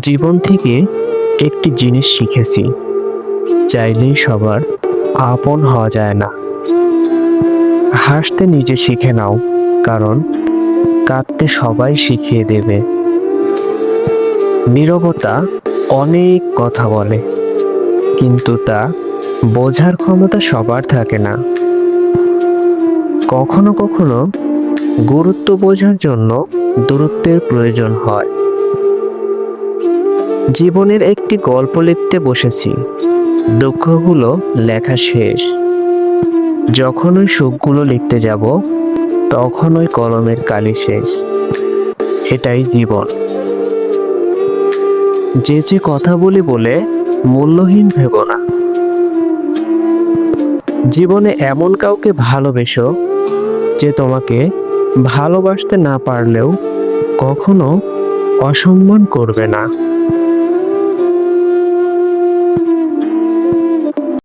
জীবন থেকে একটি জিনিস শিখেছি, চাইলেই সবার আপন হওয়া যায় না। হাসতে নিজে শিখে নাও, কারণ কাঁদতে সবাই শিখিয়ে দেবে। নীরবতা অনেক কথা বলে, কিন্তু তা বোঝার ক্ষমতা সবার থাকে না। কখনো কখনো গুরুত্ব বোঝার জন্য দূরত্বের প্রয়োজন হয়। জীবনের একটি গল্প লিখতে বসেছি, দুঃখগুলো লেখা শেষ। যখন ওই সুখগুলো লিখতে যাব, তখন ওই কলমের কালি শেষ। এটাই জীবন। যে কথা বলি বলে মূল্যহীন ভেবো না। জীবনে এমন কাউকে ভালোবেসো যে তোমাকে ভালোবাসতে না পারলেও কখনো অসম্মান করবে না।